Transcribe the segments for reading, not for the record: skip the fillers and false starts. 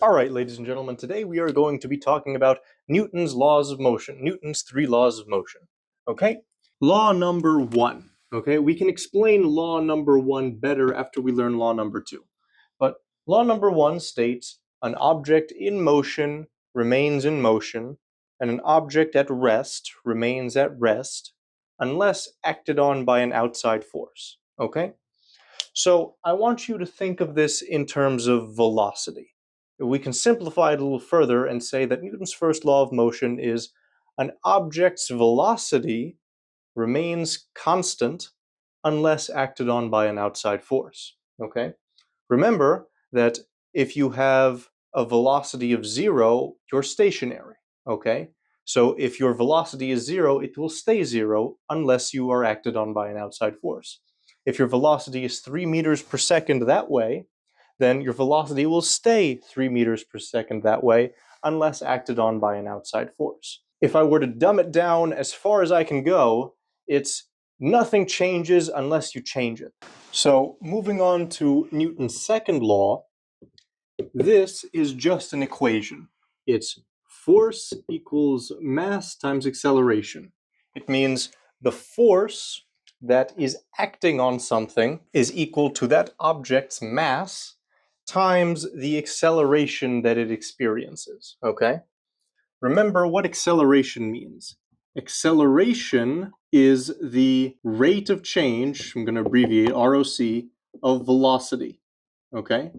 All right, ladies and gentlemen, today we are going to be talking about Newton's laws of motion, Newton's three laws of motion. Okay? Law number one. Okay, we can explain law number one better after we learn law number two. But law number one states an object in motion remains in motion, and an object at rest remains at rest unless acted on by an outside force. Okay? So I want you to think of this in terms of velocity. We can simplify it a little further and say that Newton's first law of motion is an object's velocity remains constant unless acted on by an outside force. Okay? Remember that if you have a velocity of 0, you're stationary. Okay? So if your velocity is 0, it will stay 0 unless you are acted on by an outside force. If your velocity is 3 meters per second that way, then your velocity will stay 3 meters per second that way unless acted on by an outside force. If I were to dumb it down as far as I can go, it's nothing changes unless you change it. So moving on to Newton's second law, this is just an equation. It's force equals mass times acceleration. It means the force that is acting on something is equal to that object's mass times the acceleration that it experiences, okay? Remember what acceleration means. Acceleration is the rate of change, I'm going to abbreviate ROC, of velocity, okay?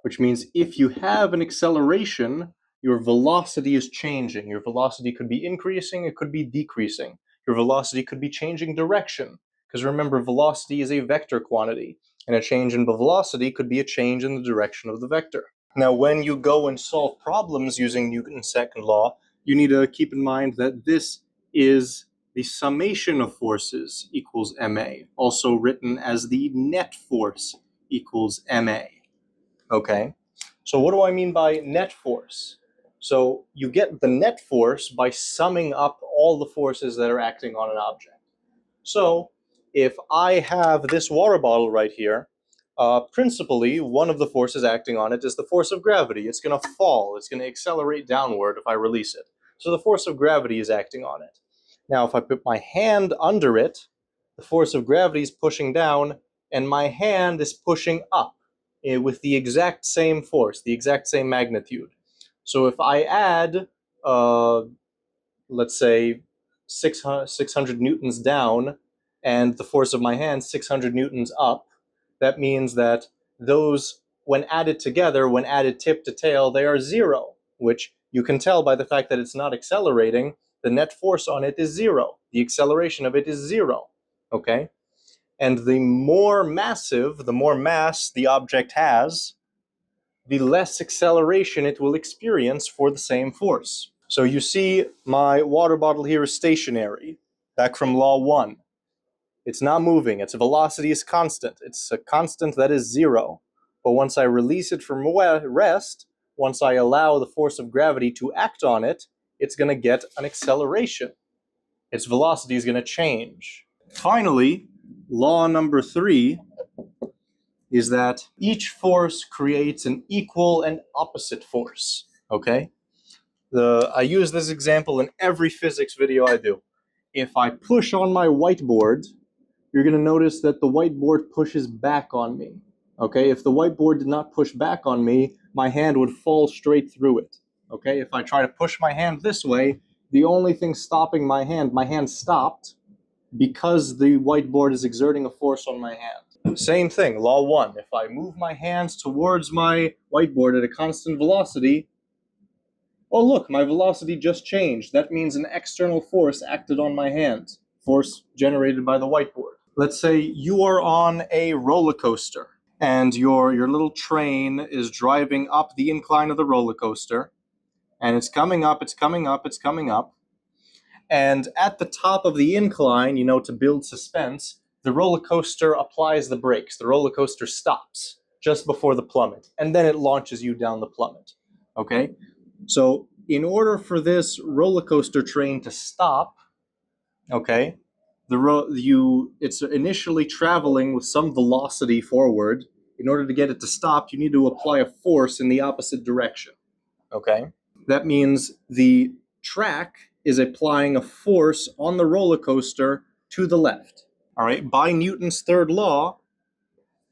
Which means if you have an acceleration, your velocity is changing. Your velocity could be increasing, it could be decreasing. Your velocity could be changing direction, because remember, velocity is a vector quantity, and a change in the velocity could be a change in the direction of the vector. Now, when you go and solve problems using Newton's second law, you need to keep in mind that this is the summation of forces equals ma, also written as the net force equals ma. Okay, so what do I mean by net force? So you get the net force by summing up all the forces that are acting on an object. So if I have this water bottle right here, principally one of the forces acting on it is the force of gravity. It's going to fall, it's going to accelerate downward if I release it. So the force of gravity is acting on it. Now if I put my hand under it, the force of gravity is pushing down and my hand is pushing up with the exact same force, the exact same magnitude. So if I add, let's say, 600 newtons down and the force of my hand 600 newtons up, that means that those, when added together, when added tip to tail, they are 0, which you can tell by the fact that it's not accelerating. The net force on it is 0. The acceleration of it is 0. Okay? And the more massive, the more mass the object has, the less acceleration it will experience for the same force. So you see my water bottle here is stationary, back from law 1. It's not moving, its velocity is constant. It's a constant that is 0. But once I release it from rest, once I allow the force of gravity to act on it, it's going to get an acceleration. Its velocity is going to change. Finally, law number 3 is that each force creates an equal and opposite force, okay? I use this example in every physics video I do. If I push on my whiteboard, you're going to notice that the whiteboard pushes back on me, okay? If the whiteboard did not push back on me, my hand would fall straight through it, okay? If I try to push my hand this way, the only thing stopping my hand stopped because the whiteboard is exerting a force on my hand. Same thing, law 1. If I move my hands towards my whiteboard at a constant velocity, oh look, my velocity just changed. That means an external force acted on my hand, force generated by the whiteboard. Let's say you are on a roller coaster and your little train is driving up the incline of the roller coaster, and it's coming up, it's coming up, it's coming up. And at the top of the incline, to build suspense, the roller coaster applies the brakes. The roller coaster stops just before the plummet, and then it launches you down the plummet, okay? So in order for this roller coaster train to stop, okay, it's initially traveling with some velocity forward. In order to get it to stop, you need to apply a force in the opposite direction. okay? That means the track is applying a force on the roller coaster to the left. All right, by Newton's third law,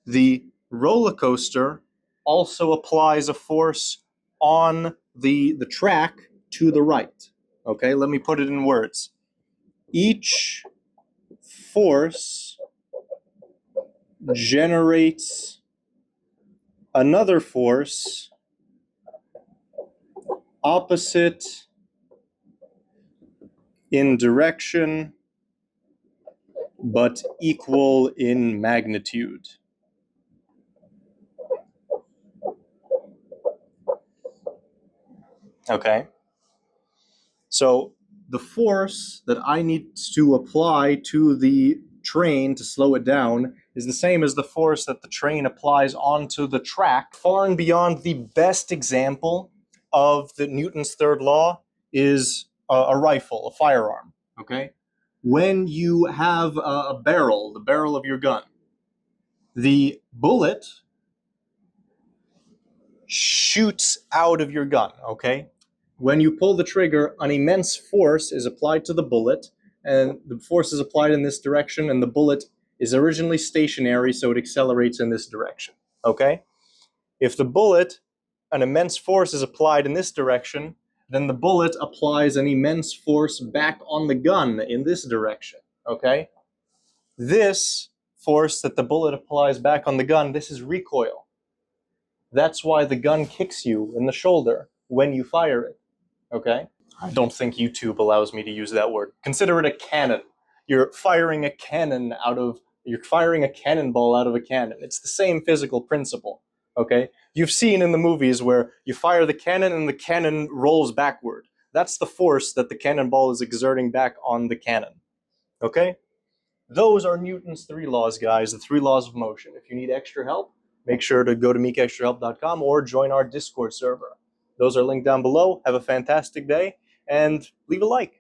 the roller coaster also applies a force on the track to the right. Okay, let me put it in words. Each force generates another force opposite in direction but equal in magnitude. Okay. So the force that I need to apply to the train to slow it down is the same as the force that the train applies onto the track. Far and beyond, the best example of the Newton's third law is a rifle, a firearm. Okay. When you have a barrel, the barrel of your gun, the bullet shoots out of your gun, okay? When you pull the trigger, an immense force is applied to the bullet, and the force is applied in this direction, and the bullet is originally stationary, so it accelerates in this direction, okay? If the bullet, an immense force is applied in this direction, then the bullet applies an immense force back on the gun in this direction, okay? This force that the bullet applies back on the gun, this is recoil. That's why the gun kicks you in the shoulder when you fire it, okay? I don't think YouTube allows me to use that word. Consider it a cannon. You're firing a cannonball out of a cannon. It's the same physical principle, okay? You've seen in the movies where you fire the cannon and the cannon rolls backward. That's the force that the cannonball is exerting back on the cannon, okay? Those are Newton's 3 laws, guys, the 3 laws of motion. If you need extra help, make sure to go to meekextrahelp.com or join our Discord server. Those are linked down below. Have a fantastic day, and leave a like.